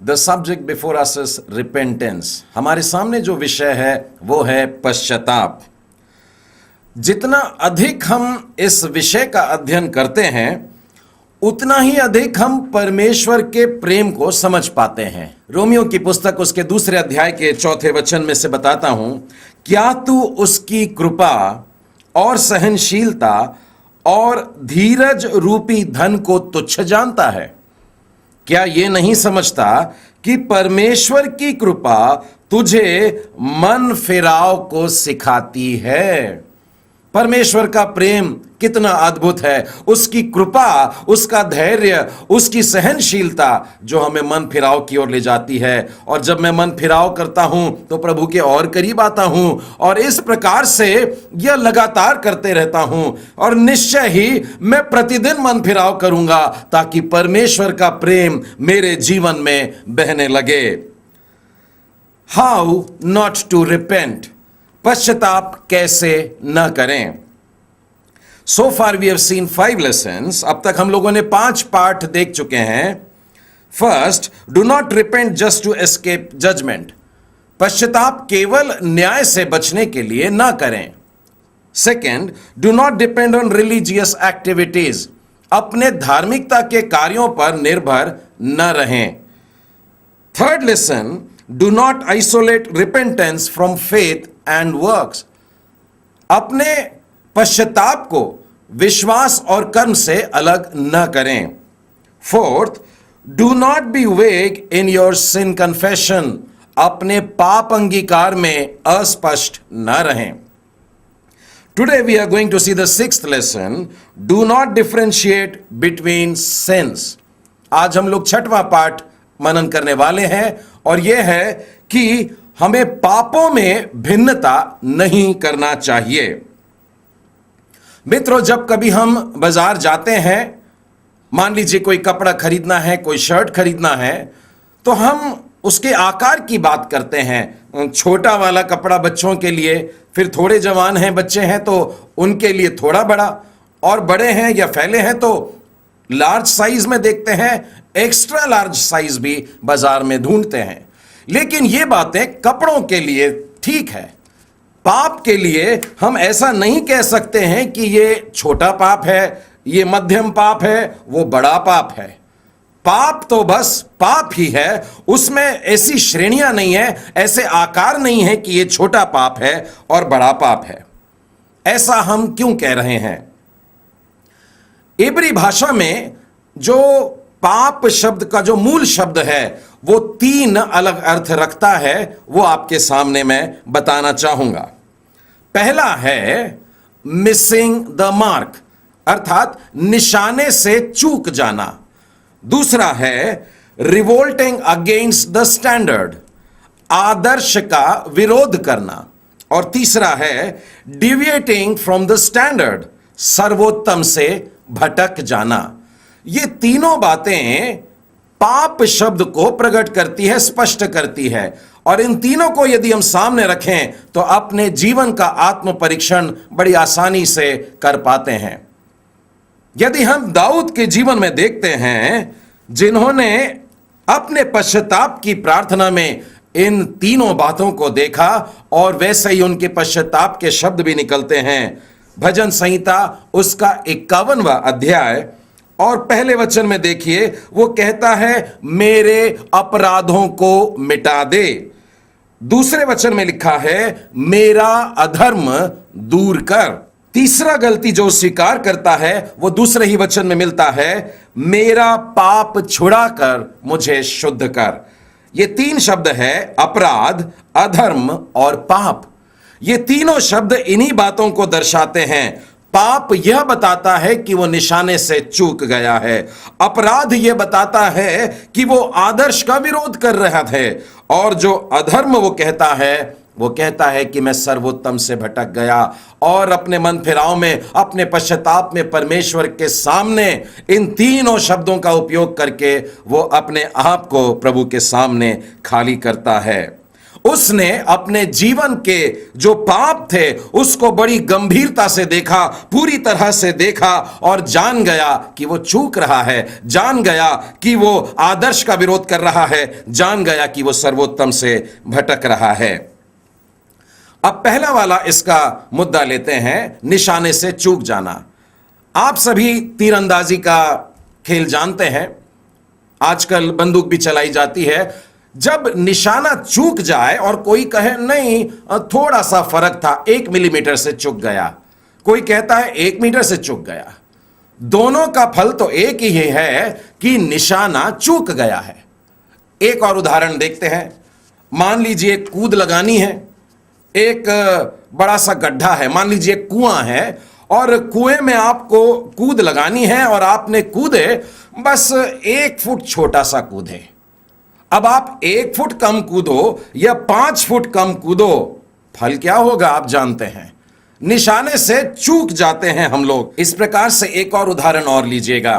The subject before us is repentance. हमारे सामने जो विषय है वो है पश्चाताप। जितना अधिक हम इस विषय का अध्ययन करते हैं उतना ही अधिक हम परमेश्वर के प्रेम को समझ पाते हैं। रोमियो की पुस्तक उसके 2 अध्याय के 4 वचन में से बताता हूं, क्या तू उसकी कृपा और सहनशीलता और धीरज रूपी धन को तुच्छ जानता है? क्या ये नहीं समझता कि परमेश्वर की कृपा तुझे मन फिराव को सिखाती है? परमेश्वर का प्रेम कितना अद्भुत है, उसकी कृपा, उसका धैर्य, उसकी सहनशीलता जो हमें मन फिराव की ओर ले जाती है। और जब मैं मन फिराव करता हूं तो प्रभु के और करीब आता हूं और इस प्रकार से यह लगातार करते रहता हूं और निश्चय ही मैं प्रतिदिन मन फिराव करूंगा ताकि परमेश्वर का प्रेम मेरे जीवन में बहने लगे। हाउ नॉट टू रिपेंट, पश्चाताप कैसे न करें। So far we have seen 5 lessons. अब तक हम लोगों ने 5 पाठ देख चुके हैं। First, do not repent just to escape judgement, पश्चाताप केवल न्याय से बचने के लिए ना करें। Second, do not depend on religious activities, अपने धार्मिकता के कार्यों पर निर्भर न रहें। Third lesson, do not isolate repentance from faith and works, अपने पश्चाताप को विश्वास और कर्म से अलग न करें। फोर्थ, डू नॉट बी वेग इन योर सिन कन्फेशन, अपने पाप अंगीकार में अस्पष्ट न रहें। Today we are going to see the 6th lesson, do not differentiate between sins. आज हम लोग 6वां पाठ मनन करने वाले हैं और यह है कि हमें पापों में भिन्नता नहीं करना चाहिए। मित्रों, जब कभी हम बाजार जाते हैं, मान लीजिए कोई कपड़ा खरीदना है, कोई शर्ट खरीदना है, तो हम उसके आकार की बात करते हैं। छोटा वाला कपड़ा बच्चों के लिए, फिर थोड़े जवान हैं बच्चे हैं तो उनके लिए थोड़ा बड़ा, और बड़े हैं या फैले हैं तो लार्ज साइज में देखते हैं, एक्स्ट्रा लार्ज साइज भी बाजार में ढूंढते हैं। लेकिन ये बातें कपड़ों के लिए ठीक है। पाप के लिए हम ऐसा नहीं कह सकते हैं कि ये छोटा पाप है, ये मध्यम पाप है, वो बड़ा पाप है। पाप तो बस पाप ही है, उसमें ऐसी श्रेणियां नहीं है, ऐसे आकार नहीं है कि ये छोटा पाप है और बड़ा पाप है। ऐसा हम क्यों कह रहे हैं? इब्री भाषा में जो पाप शब्द का जो मूल शब्द है वो 3 अलग अर्थ रखता है, वो आपके सामने मैं बताना चाहूंगा। पहला है मिसिंग द मार्क, अर्थात निशाने से चूक जाना। दूसरा है रिवोल्टिंग अगेंस्ट द स्टैंडर्ड, आदर्श का विरोध करना। और तीसरा है डिविएटिंग फ्रॉम द स्टैंडर्ड, सर्वोत्तम से भटक जाना। ये तीनों बातें पाप शब्द को प्रकट करती है, स्पष्ट करती है। और इन तीनों को यदि हम सामने रखें तो अपने जीवन का आत्म परीक्षण बड़ी आसानी से कर पाते हैं। यदि हम दाऊद के जीवन में देखते हैं, जिन्होंने अपने पश्चाताप की प्रार्थना में इन तीनों बातों को देखा और वैसे ही उनके पश्चाताप के शब्द भी निकलते हैं। भजन संहिता उसका 51वां अध्याय और पहले वचन में देखिए, वो कहता है मेरे अपराधों को मिटा दे। दूसरे वचन में लिखा है मेरा अधर्म दूर कर। तीसरा गलती जो स्वीकार करता है वो दूसरे ही वचन में मिलता है, मेरा पाप छुड़ा कर मुझे शुद्ध कर। ये 3 शब्द है, अपराध, अधर्म और पाप। ये तीनों शब्द इन्हीं बातों को दर्शाते हैं। पाप यह बताता है कि वो निशाने से चूक गया है। अपराध यह बताता है कि वो आदर्श का विरोध कर रहा है। और जो अधर्म वो कहता है कि मैं सर्वोत्तम से भटक गया और अपने मन फिराव में, अपने पश्चाताप में परमेश्वर के सामने इन तीनों शब्दों का उपयोग करके वो अपने आप को प्रभु के सामने खाली करता है। उसने अपने जीवन के जो पाप थे उसको बड़ी गंभीरता से देखा, पूरी तरह से देखा और जान गया कि वो चूक रहा है, जान गया कि वो आदर्श का विरोध कर रहा है, जान गया कि वो सर्वोत्तम से भटक रहा है। अब पहला वाला इसका मुद्दा लेते हैं, निशाने से चूक जाना। आप सभी तीरंदाजी का खेल जानते हैं, आजकल बंदूक भी चलाई जाती है। जब निशाना चूक जाए और कोई कहे नहीं थोड़ा सा फर्क था, 1 मिलीमीटर से चूक गया, कोई कहता है 1 मीटर से चूक गया, दोनों का फल तो एक ही है कि निशाना चूक गया है। एक और उदाहरण देखते हैं। मान लीजिए कूद लगानी है, एक बड़ा सा गड्ढा है, मान लीजिए कुआं है और कुएं में आपको कूद लगानी है और आपने कूदे, बस 1 फुट छोटा सा कूदे। अब आप 1 फुट कम कूदो या 5 फुट कम कूदो, फल क्या होगा आप जानते हैं, निशाने से चूक जाते हैं हम लोग। इस प्रकार से एक और उदाहरण और लीजिएगा।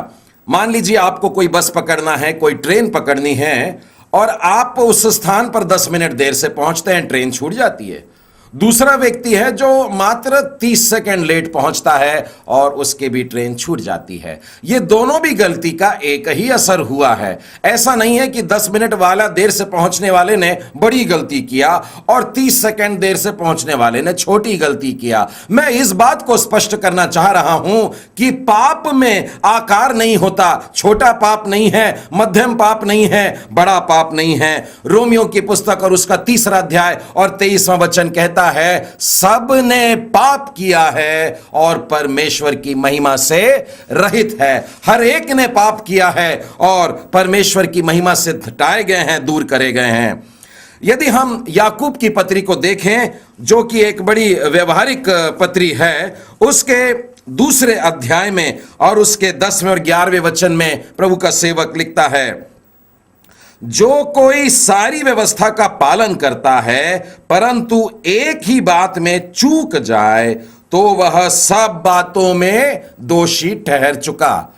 मान लीजिए आपको कोई बस पकड़ना है, कोई ट्रेन पकड़नी है और आप उस स्थान पर 10 मिनट देर से पहुंचते हैं, ट्रेन छूट जाती है। दूसरा व्यक्ति है जो मात्र 30 सेकंड लेट पहुंचता है और उसके भी ट्रेन छूट जाती है। ये दोनों भी गलती का एक ही असर हुआ है। ऐसा नहीं है कि 10 मिनट वाला देर से पहुंचने वाले ने बड़ी गलती किया और 30 सेकंड देर से पहुंचने वाले ने छोटी गलती किया। मैं इस बात को स्पष्ट करना चाह रहा हूं कि पाप में आकार नहीं होता, छोटा पाप नहीं है, मध्यम पाप नहीं है, बड़ा पाप नहीं है। रोमियो की पुस्तक और उसका 3रा अध्याय और 23वां वचन कहता है, सब ने पाप किया है और परमेश्वर की महिमा से रहित है। हर एक ने पाप किया है और परमेश्वर की महिमा से हटाए गए हैं, दूर करे गए हैं। यदि हम याकूब की पत्री को देखें, जो कि एक बड़ी व्यवहारिक पत्री है, उसके 2 अध्याय में और उसके 10वें और 11वें वचन में प्रभु का सेवक लिखता है, जो कोई सारी व्यवस्था का पालन करता है परंतु एक ही बात में चूक जाए तो वह सब बातों में दोषी ठहर चुका।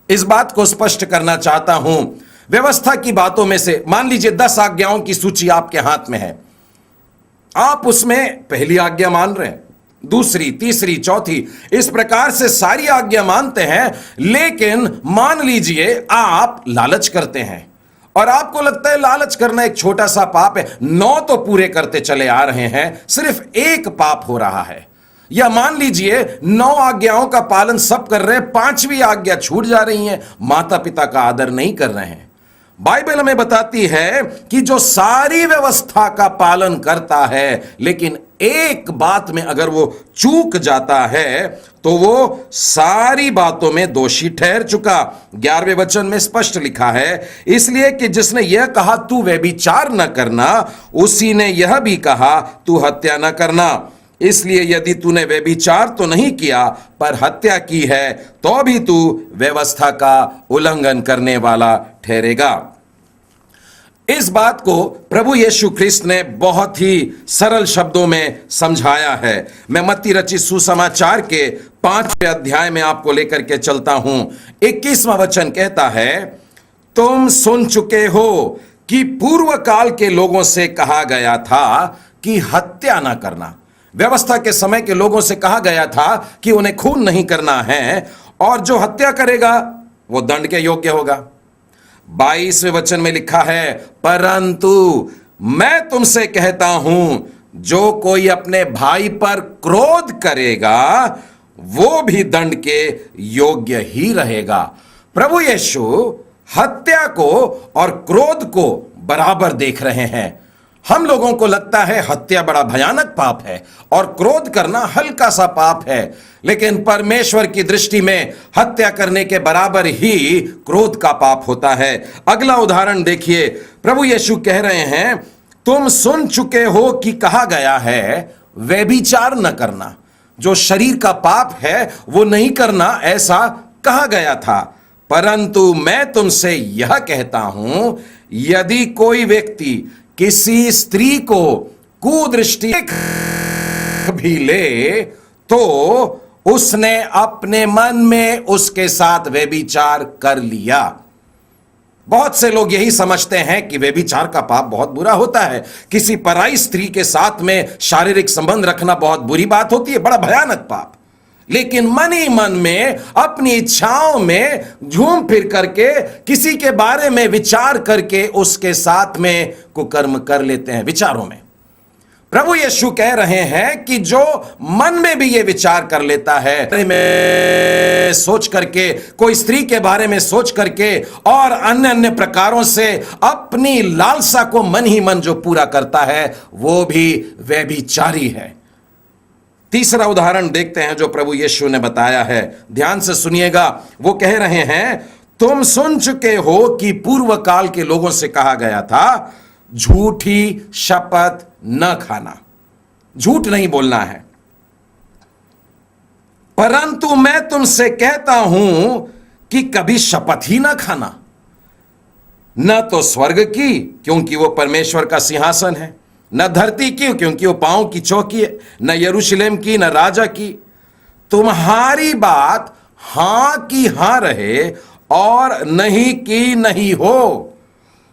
इस बात को स्पष्ट करना चाहता हूं। व्यवस्था की बातों में से मान लीजिए 10 आज्ञाओं की सूची आपके हाथ में है, आप उसमें पहली आज्ञा मान रहे हैं, दूसरी, तीसरी, चौथी, इस प्रकार से सारी आज्ञा मानते हैं। लेकिन मान लीजिए आप लालच करते हैं और आपको लगता है लालच करना एक छोटा सा पाप है, 9 तो पूरे करते चले आ रहे हैं, सिर्फ एक पाप हो रहा है। या मान लीजिए 9 आज्ञाओं का पालन सब कर रहे हैं, 5वीं आज्ञा छूट जा रही है, माता पिता का आदर नहीं कर रहे हैं। बाइबल हमें बताती है कि जो सारी व्यवस्था का पालन करता है लेकिन एक बात में अगर वो चूक जाता है तो वो सारी बातों में दोषी ठहर चुका। 11वें वचन में स्पष्ट लिखा है, इसलिए कि जिसने यह कहा तू व्यभिचार न करना, उसी ने यह भी कहा तू हत्या न करना। इसलिए यदि तूने व्यभिचार तो नहीं किया पर हत्या की है तो भी तू व्यवस्था का उल्लंघन करने वाला ठहरेगा। इस बात को प्रभु यीशु ख्रिस्त ने बहुत ही सरल शब्दों में समझाया है। मैं मत्ती रचित सुसमाचार के 5वें अध्याय में आपको लेकर के चलता हूं। 21वां वचन कहता है, तुम सुन चुके हो कि पूर्व काल के लोगों से कहा गया था कि हत्या ना करना। व्यवस्था के समय के लोगों से कहा गया था कि उन्हें खून नहीं करना है और जो हत्या करेगा वो दंड के योग्य होगा। 22वें वचन में लिखा है, परंतु मैं तुमसे कहता हूं जो कोई अपने भाई पर क्रोध करेगा वो भी दंड के योग्य ही रहेगा। प्रभु यीशु हत्या को और क्रोध को बराबर देख रहे हैं। हम लोगों को लगता है हत्या बड़ा भयानक पाप है और क्रोध करना हल्का सा पाप है, लेकिन परमेश्वर की दृष्टि में हत्या करने के बराबर ही क्रोध का पाप होता है। अगला उदाहरण देखिए, प्रभु यीशु कह रहे हैं, तुम सुन चुके हो कि कहा गया है व्यभिचार न करना। जो शरीर का पाप है वो नहीं करना, ऐसा कहा गया था। परंतु मैं तुमसे यह कहता हूं, यदि कोई व्यक्ति किसी स्त्री को कुदृष्टि भी ले तो उसने अपने मन में उसके साथ व्यभिचार कर लिया। बहुत से लोग यही समझते हैं कि व्यभिचार का पाप बहुत बुरा होता है, किसी पराई स्त्री के साथ में शारीरिक संबंध रखना बहुत बुरी बात होती है, बड़ा भयानक पाप। लेकिन मन ही मन में अपनी इच्छाओं में झूम फिर करके किसी के बारे में विचार करके उसके साथ में कुकर्म कर लेते हैं विचारों में। प्रभु यीशु कह रहे हैं कि जो मन में भी ये विचार कर लेता है, में सोच करके, कोई स्त्री के बारे में सोच करके और अन्य अन्य प्रकारों से अपनी लालसा को मन ही मन जो पूरा करता है, वो भी व्यभिचारी है। तीसरा उदाहरण देखते हैं जो प्रभु यीशु ने बताया है, ध्यान से सुनिएगा। वो कह रहे हैं, तुम सुन चुके हो कि पूर्व काल के लोगों से कहा गया था, झूठी शपथ न खाना, झूठ नहीं बोलना है। परंतु मैं तुमसे कहता हूं कि कभी शपथ ही न खाना, न तो स्वर्ग की क्योंकि वो परमेश्वर का सिंहासन है, न धरती की क्योंकि वो पांव की चौकी है, न यरूशलेम की, न राजा की। तुम्हारी बात हां की हां रहे और नहीं की नहीं हो।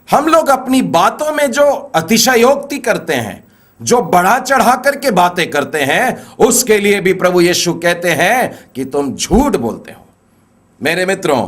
हम लोग अपनी बातों में जो अतिशयोक्ति करते हैं, जो बढ़ा चढ़ा करके बातें करते हैं, उसके लिए भी प्रभु यीशु कहते हैं कि तुम झूठ बोलते हो। मेरे मित्रों,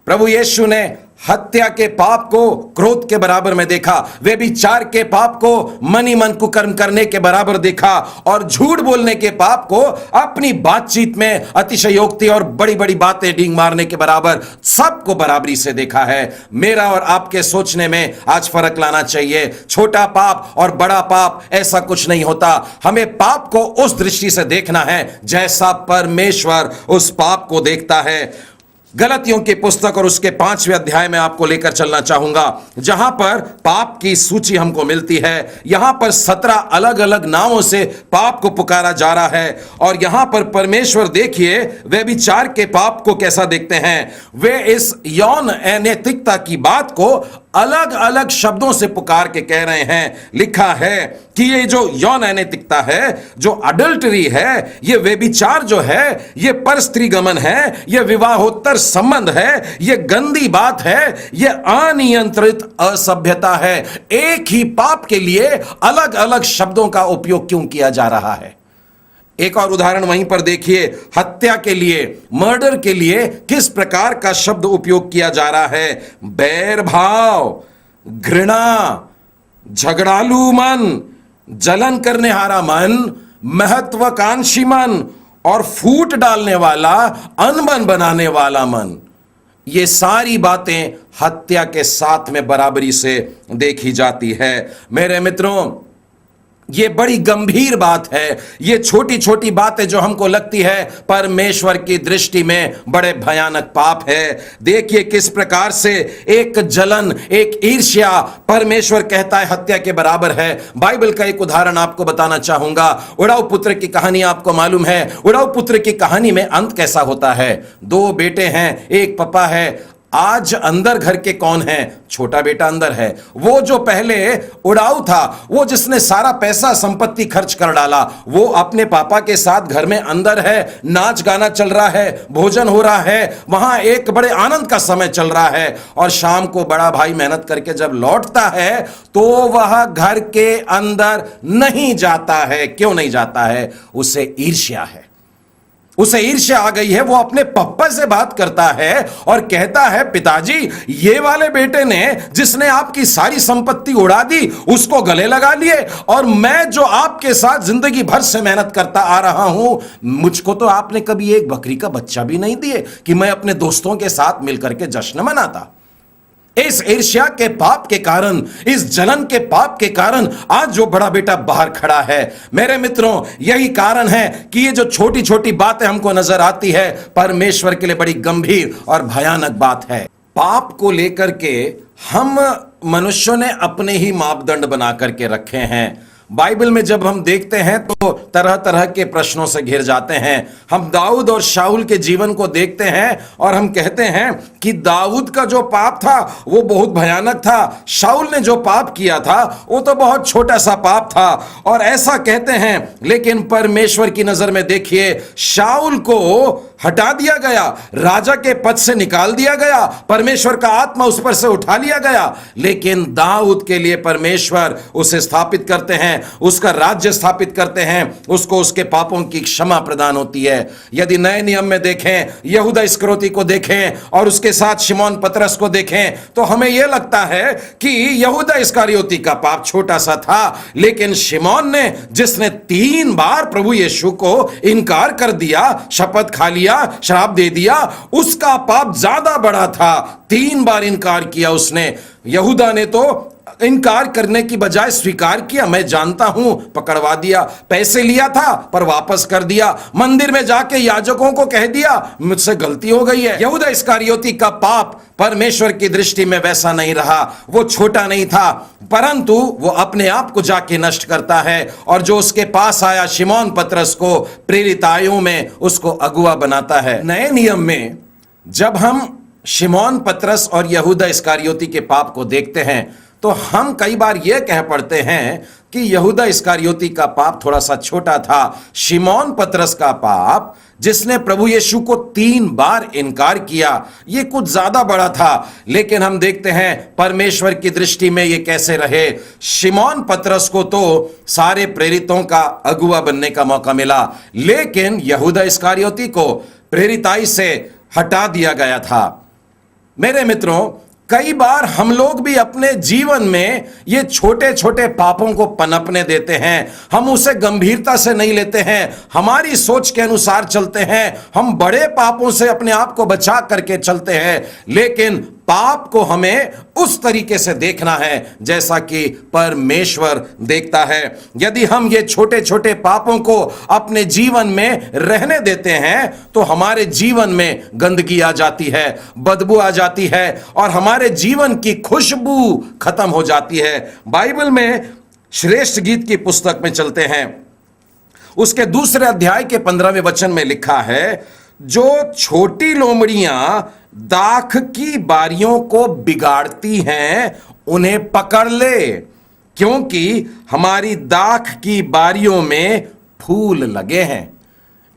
प्रभु यीशु ने हत्या के पाप को क्रोध के बराबर में देखा, व्यभिचार के पाप को मन ही मन कुकर्म करने के बराबर देखा, और झूठ बोलने के पाप को अपनी बातचीत में अतिशयोक्ति और बड़ी बड़ी बातें डींग मारने के बराबर सबको बराबरी से देखा है। मेरा और आपके सोचने में आज फर्क लाना चाहिए। छोटा पाप और बड़ा पाप ऐसा कुछ नहीं होता। हमें पाप को उस दृष्टि से देखना है जैसा परमेश्वर उस पाप को देखता है। गलतियों की पुस्तक और उसके 5वें अध्याय में आपको लेकर चलना चाहूंगा, जहां पर पाप की सूची हमको मिलती है। यहां पर 17 अलग अलग नामों से पाप को पुकारा जा रहा है, और यहां पर परमेश्वर देखिए व्यभिचार के पाप को कैसा देखते हैं। वे इस यौन अनैतिकता की बात को अलग अलग शब्दों से पुकार के कह रहे हैं। लिखा है कि ये जो यौन अनैतिकता है, जो अडल्टरी है, ये व्यभिचार जो है, ये परस्त्री गमन है, ये विवाहोत्तर संबंध है, ये गंदी बात है, ये अनियंत्रित असभ्यता है। एक ही पाप के लिए अलग अलग शब्दों का उपयोग क्यों किया जा रहा है? एक और उदाहरण वहीं पर देखिए, हत्या के लिए, मर्डर के लिए किस प्रकार का शब्द उपयोग किया जा रहा है। बैर भाव, घृणा, झगड़ालू मन, जलन करने हारा मन, महत्वाकांक्षी मन और फूट डालने वाला, अनबन बनाने वाला मन। ये सारी बातें हत्या के साथ में बराबरी से देखी जाती है। मेरे मित्रों, ये बड़ी गंभीर बात है। ये छोटी छोटी बातें जो हमको लगती है, परमेश्वर की दृष्टि में बड़े भयानक पाप है। देखिए किस प्रकार से एक जलन, एक ईर्ष्या परमेश्वर कहता है हत्या के बराबर है। बाइबल का एक उदाहरण आपको बताना चाहूंगा। उड़ाऊ पुत्र की कहानी आपको मालूम है। उड़ाऊ पुत्र की कहानी में अंत कैसा होता है? 2 बेटे हैं, एक पप्पा है। आज अंदर घर के कौन है? छोटा बेटा अंदर है। वो जो पहले उड़ाऊ था, वो जिसने सारा पैसा संपत्ति खर्च कर डाला, वो अपने पापा के साथ घर में अंदर है। नाच गाना चल रहा है, भोजन हो रहा है, वहां एक बड़े आनंद का समय चल रहा है। और शाम को बड़ा भाई मेहनत करके जब लौटता है तो वह घर के अंदर नहीं जाता है। क्यों नहीं जाता है? उसे ईर्ष्या है, उसे ईर्ष्या आ गई है। वो अपने पप्पा से बात करता है और कहता है, पिताजी, ये वाले बेटे ने जिसने आपकी सारी संपत्ति उड़ा दी, उसको गले लगा लिए, और मैं जो आपके साथ जिंदगी भर से मेहनत करता आ रहा हूं, मुझको तो आपने कभी एक बकरी का बच्चा भी नहीं दिए कि मैं अपने दोस्तों के साथ मिलकर के जश्न मनाता। इस ईर्ष्या के पाप के कारण, इस जलन के पाप के कारण आज जो बड़ा बेटा बाहर खड़ा है। मेरे मित्रों, यही कारण है कि ये जो छोटी छोटी बातें हमको नजर आती है, परमेश्वर के लिए बड़ी गंभीर और भयानक बात है। पाप को लेकर के हम मनुष्यों ने अपने ही मापदंड बना करके रखे हैं। बाइबल में जब हम देखते हैं तो तरह तरह के प्रश्नों से घिर जाते हैं। हम दाऊद और शाऊल के जीवन को देखते हैं और हम कहते हैं कि दाऊद का जो पाप था वो बहुत भयानक था, शाऊल ने जो पाप किया था वो तो बहुत छोटा सा पाप था, और ऐसा कहते हैं। लेकिन परमेश्वर की नजर में देखिए, शाऊल को हटा दिया गया, राजा के पद से निकाल दिया गया, परमेश्वर का आत्मा उस पर से उठा लिया गया, लेकिन दाऊद के लिए परमेश्वर उसे स्थापित करते हैं, उसका राज्य स्थापित करते हैं, उसको उसके पापों की क्षमा प्रदान होती है। यदि नए नियम में देखें, यहूदा इस्करियोती को देखें और उसके साथ शिमोन पतरस को देखें, तो हमें यह लगता है कि यहूदा इस्करियोती का पाप छोटा सा था, लेकिन शिमोन ने, जिसने 3 बार प्रभु यीशु को इनकार कर दिया, शपथ खा लिया, श्राप दे दिया, उसका पाप ज्यादा बड़ा था। 3 बार इनकार किया उसने। यहूदा ने तो इनकार करने की बजाय स्वीकार किया, मैं जानता हूं, पकड़वा दिया, पैसे लिया था पर वापस कर दिया, मंदिर में जाके याजकों को कह दिया मुझसे गलती हो गई है। यहूदा इस्करियोती का पाप परमेश्वर की दृष्टि में वैसा नहीं रहा, वो छोटा नहीं था, परंतु वो अपने आप को जाके नष्ट करता है, और जो उसके पास आया शिमोन पतरस को प्रेरित आयुओं में उसको अगुआ बनाता है। नए नियम में जब हम शिमोन पतरस और यहूदा इस्करियोती के पाप को देखते हैं तो हम कई बार यह कह पड़ते हैं कि यहूदा इस्करियोती का पाप थोड़ा सा छोटा था, शिमोन पतरस का पाप, जिसने प्रभु यीशु को 3 बार इनकार किया, यह कुछ ज्यादा बड़ा था। लेकिन हम देखते हैं परमेश्वर की दृष्टि में यह कैसे रहे। शिमोन पतरस को तो सारे प्रेरितों का अगुआ बनने का मौका मिला, लेकिन यहूदा इस्करियोती को प्रेरिताई से हटा दिया गया था। मेरे मित्रों, कई बार हम लोग भी अपने जीवन में ये छोटे छोटे पापों को पनपने देते हैं, हम उसे गंभीरता से नहीं लेते हैं, हमारी सोच के अनुसार चलते हैं, हम बड़े पापों से अपने आप को बचा करके चलते हैं। लेकिन पाप को हमें उस तरीके से देखना है जैसा कि परमेश्वर देखता है। यदि हम ये छोटे छोटे पापों को अपने जीवन में रहने देते हैं तो हमारे जीवन में गंदगी आ जाती है, बदबू आ जाती है, और हमारे जीवन की खुशबू खत्म हो जाती है। बाइबल में श्रेष्ठ गीत की पुस्तक में चलते हैं, उसके 2 अध्याय के 15वें वचन में लिखा है, जो छोटी लोमड़ियां दाख की बारियों को बिगाड़ती हैं उन्हें पकड़ ले, क्योंकि हमारी दाख की बारियों में फूल लगे हैं।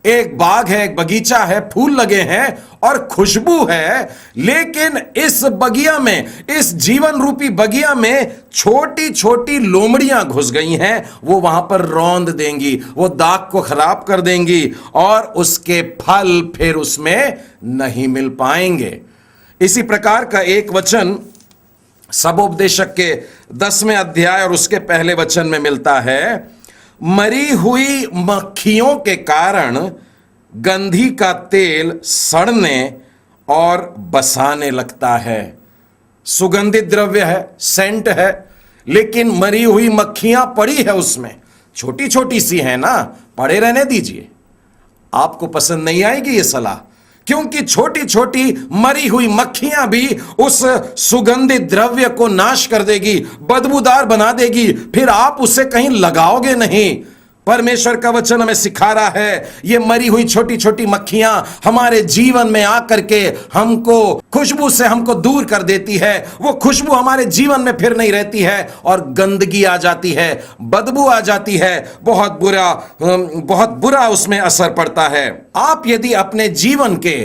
एक बाग है, एक बगीचा है, फूल लगे हैं और खुशबू है, लेकिन इस बगिया में, इस जीवन रूपी बगिया में छोटी छोटी लोमड़ियां घुस गई हैं। वो वहां पर रौंद देंगी, वो दाग को खराब कर देंगी और उसके फल फिर उसमें नहीं मिल पाएंगे। इसी प्रकार का एक वचन सबोपदेशक के 10वें अध्याय और उसके पहले वचन में मिलता है, मरी हुई मक्खियों के कारण गंधी का तेल सड़ने और बसाने लगता है। सुगंधित द्रव्य है, सेंट है, लेकिन मरी हुई मक्खियां पड़ी है उसमें, छोटी छोटी सी है ना, पड़े रहने दीजिए। आपको पसंद नहीं आएगी ये सलाह, क्योंकि छोटी छोटी मरी हुई मक्खियां भी उस सुगंधित द्रव्य को नाश कर देगी, बदबूदार बना देगी, फिर आप उसे कहीं लगाओगे नहीं। परमेश्वर का वचन हमें सिखा रहा है, ये मरी हुई छोटी छोटी मक्खियां हमारे जीवन में आकर के हमको खुशबू से हमको दूर कर देती है। वो खुशबू हमारे जीवन में फिर नहीं रहती है और गंदगी आ जाती है, बदबू आ जाती है, बहुत बुरा उसमें असर पड़ता है। आप यदि अपने जीवन के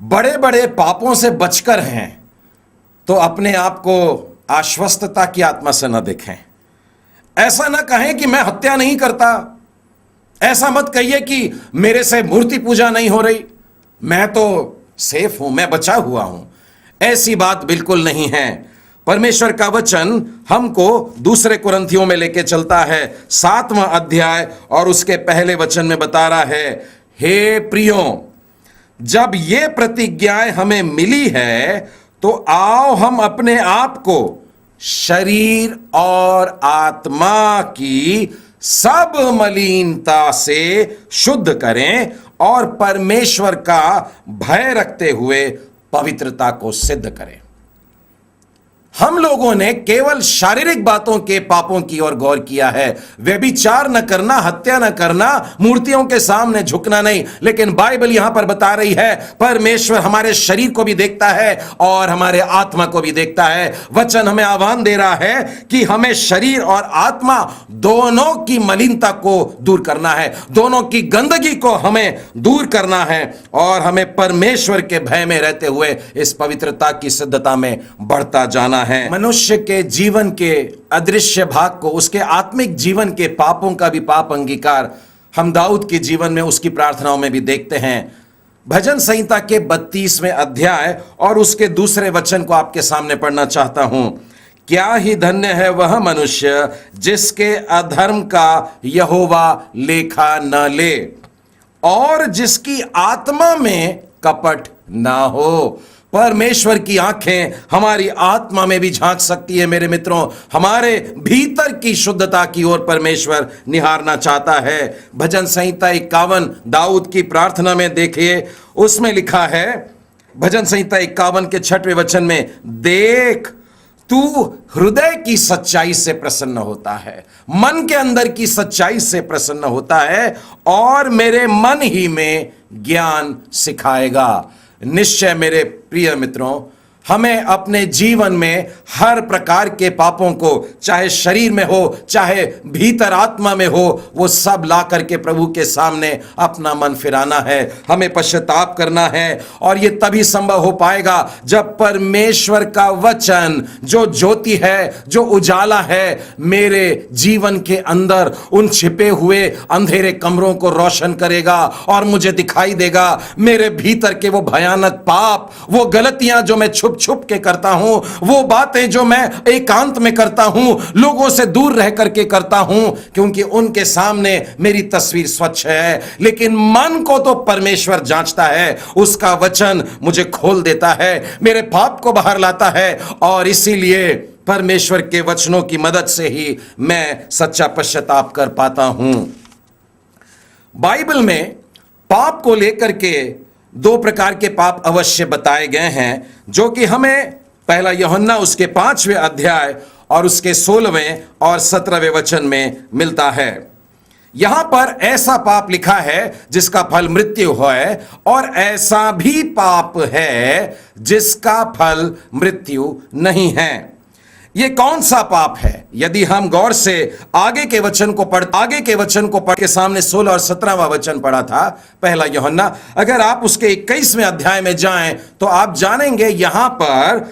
बड़े बड़े पापों से बचकर हैं तो अपने आप को आश्वस्तता की आत्मा से न देखें। ऐसा ना कहें कि मैं हत्या नहीं करता, ऐसा मत कहिए कि मेरे से मूर्ति पूजा नहीं हो रही, मैं तो सेफ हूं, मैं बचा हुआ हूं। ऐसी बात बिल्कुल नहीं है। परमेश्वर का वचन हमको 2 कुरिन्थियों में लेके चलता है, 7वां अध्याय और उसके पहले वचन में बता रहा है, हे प्रियो, जब ये प्रतिज्ञाएं हमें मिली है तो आओ हम अपने आप को शरीर और आत्मा की सब मलिनता से शुद्ध करें और परमेश्वर का भय रखते हुए पवित्रता को सिद्ध करें। हम लोगों ने केवल शारीरिक बातों के पापों की ओर गौर किया है। व्यभिचार न करना, हत्या न करना, मूर्तियों के सामने झुकना नहीं। लेकिन बाइबल यहां पर बता रही है परमेश्वर हमारे शरीर को भी देखता है और हमारे आत्मा को भी देखता है। वचन हमें आह्वान दे रहा है कि हमें शरीर और आत्मा दोनों की मलिनता को दूर करना है, दोनों की गंदगी को हमें दूर करना है और हमें परमेश्वर के भय में रहते हुए इस पवित्रता की सिद्धता में बढ़ता जाना है। मनुष्य के जीवन के अदृश्य भाग को, उसके आत्मिक जीवन के पापों का भी पाप अंगीकार हम दाऊद के जीवन में, उसकी प्रार्थनाओं में भी देखते हैं। भजन संहिता के 32वें अध्याय और उसके दूसरे वचन को आपके सामने पढ़ना चाहता हूं। क्या ही धन्य है वह मनुष्य जिसके अधर्म का यहोवा लेखा न ले और जिसकी आत्मा में कपट ना हो। परमेश्वर की आंखें हमारी आत्मा में भी झांक सकती है मेरे मित्रों। हमारे भीतर की शुद्धता की ओर परमेश्वर निहारना चाहता है। भजन संहिता 51 दाऊद की प्रार्थना में देखिए, उसमें लिखा है भजन संहिता 51 के 6वें वचन में, देख तू हृदय की सच्चाई से प्रसन्न होता है, मन के अंदर की सच्चाई से प्रसन्न होता है और मेरे मन ही में ज्ञान सिखाएगा। निश्चय मेरे प्रिय मित्रों, हमें अपने जीवन में हर प्रकार के पापों को, चाहे शरीर में हो चाहे भीतर आत्मा में हो, वो सब ला करके प्रभु के सामने अपना मन फिराना है। हमें पश्चाताप करना है और ये तभी संभव हो पाएगा जब परमेश्वर का वचन जो ज्योति है, जो उजाला है, मेरे जीवन के अंदर उन छिपे हुए अंधेरे कमरों को रोशन करेगा और मुझे दिखाई देगा मेरे भीतर के वो भयानक पाप, वो गलतियां जो मैं छुप के करता हूं, वो बातें जो मैं एकांत में करता हूं, लोगों से दूर रह करके करता हूं, क्योंकि उनके सामने मेरी तस्वीर स्वच्छ है। लेकिन मन को तो परमेश्वर जांचता है, उसका वचन मुझे खोल देता है, मेरे पाप को बाहर लाता है और इसीलिए परमेश्वर के वचनों की मदद से ही मैं सच्चा पश्चाताप कर पाता हूं। बाइबल में पाप को लेकर के 2 प्रकार के पाप अवश्य बताए गए हैं, जो कि हमें पहला यूहन्ना उसके 5वें अध्याय और उसके 16वें और 17वें वचन में मिलता है। यहां पर ऐसा पाप लिखा है जिसका फल मृत्यु है और ऐसा भी पाप है जिसका फल मृत्यु नहीं है। ये कौन सा पाप है? यदि हम गौर से आगे के वचन को पढ़ के सामने 16 और 17वां वचन पढ़ा था पहला यूहन्ना, अगर आप उसके 21वें अध्याय में जाएं तो आप जानेंगे यहां पर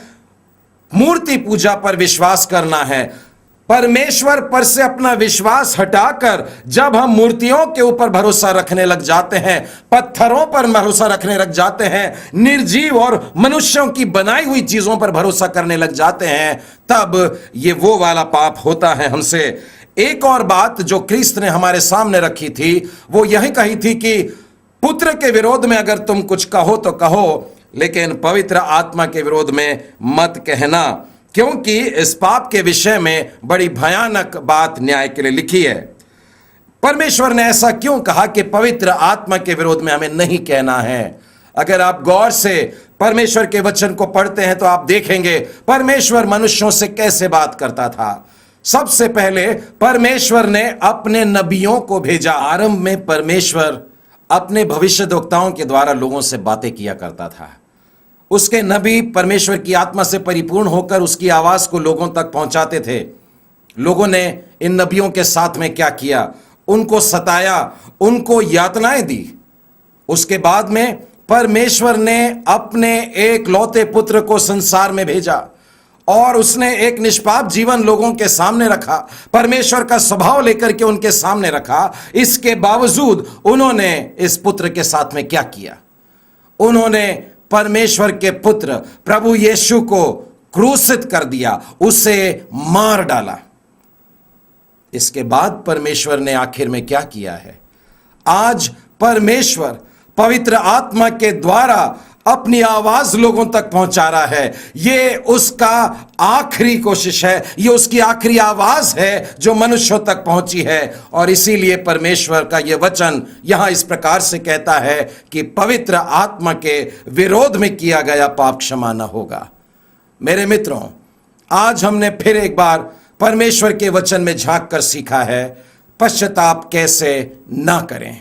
मूर्ति पूजा पर विश्वास करना है। परमेश्वर पर से अपना विश्वास हटाकर जब हम मूर्तियों के ऊपर भरोसा रखने लग जाते हैं, पत्थरों पर भरोसा रखने लग जाते हैं, निर्जीव और मनुष्यों की बनाई हुई चीजों पर भरोसा करने लग जाते हैं, तब ये वो वाला पाप होता है हमसे। एक और बात जो क्रिस्त ने हमारे सामने रखी थी वो यही कही थी कि पुत्र के विरोध में अगर तुम कुछ कहो तो कहो, लेकिन पवित्र आत्मा के विरोध में मत कहना, क्योंकि इस पाप के विषय में बड़ी भयानक बात न्याय के लिए लिखी है। परमेश्वर ने ऐसा क्यों कहा कि पवित्र आत्मा के विरोध में हमें नहीं कहना है? अगर आप गौर से परमेश्वर के वचन को पढ़ते हैं तो आप देखेंगे परमेश्वर मनुष्यों से कैसे बात करता था। सबसे पहले परमेश्वर ने अपने नबियों को भेजा। आरंभ में परमेश्वर अपने भविष्यद्वक्ताओं के द्वारा लोगों से बातें किया करता था। उसके नबी परमेश्वर की आत्मा से परिपूर्ण होकर उसकी आवाज को लोगों तक पहुंचाते थे। लोगों ने इन नबियों के साथ में क्या किया? उनको सताया, उनको यातनाएं दी। उसके बाद में परमेश्वर ने अपने एक लौते पुत्र को संसार में भेजा और उसने एक निष्पाप जीवन लोगों के सामने रखा, परमेश्वर का स्वभाव लेकर के उनके सामने रखा। इसके बावजूद उन्होंने इस पुत्र के साथ में क्या किया? उन्होंने परमेश्वर के पुत्र प्रभु यीशु को क्रूसित कर दिया, उसे मार डाला। इसके बाद परमेश्वर ने आखिर में क्या किया है? आज परमेश्वर पवित्र आत्मा के द्वारा अपनी आवाज लोगों तक पहुंचा रहा है। ये उसका आखिरी कोशिश है, ये उसकी आखिरी आवाज है जो मनुष्यों तक पहुंची है। और इसीलिए परमेश्वर का ये वचन यहां इस प्रकार से कहता है कि पवित्र आत्मा के विरोध में किया गया पाप क्षमा न होगा। मेरे मित्रों, आज हमने फिर एक बार परमेश्वर के वचन में झांक कर सीखा है पश्चाताप कैसे ना करें,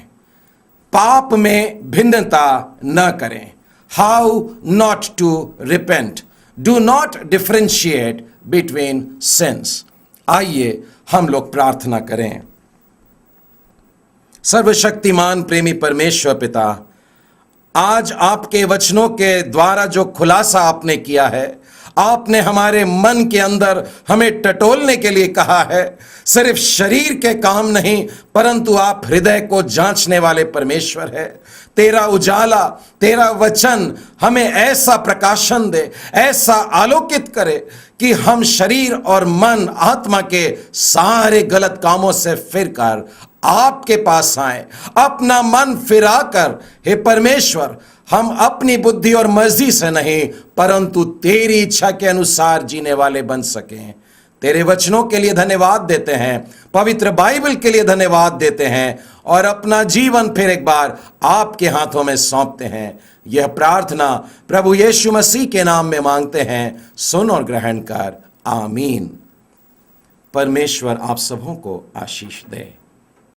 पाप में भिन्नता न करें, how not to repent, do not differentiate between sins. आइए हम लोग प्रार्थना करें। सर्वशक्तिमान प्रेमी परमेश्वर पिता, आज आपके वचनों के द्वारा जो खुलासा आपने किया है, आपने हमारे मन के अंदर हमें टटोलने के लिए कहा है। सिर्फ शरीर के काम नहीं, परंतु आप हृदय को जांचने वाले परमेश्वर है। तेरा उजाला, तेरा वचन हमें ऐसा प्रकाशन दे, ऐसा आलोकित करे कि हम शरीर और मन आत्मा के सारे गलत कामों से फिरकर आपके पास आए, अपना मन फिराकर हे परमेश्वर हम अपनी बुद्धि और मर्जी से नहीं परंतु तेरी इच्छा के अनुसार जीने वाले बन सकें। तेरे वचनों के लिए धन्यवाद देते हैं, पवित्र बाइबल के लिए धन्यवाद देते हैं और अपना जीवन फिर एक बार आपके हाथों में सौंपते हैं। यह प्रार्थना प्रभु यीशु मसीह के नाम में मांगते हैं, सुन और ग्रहण कर, आमीन। परमेश्वर आप सबों को आशीष दे।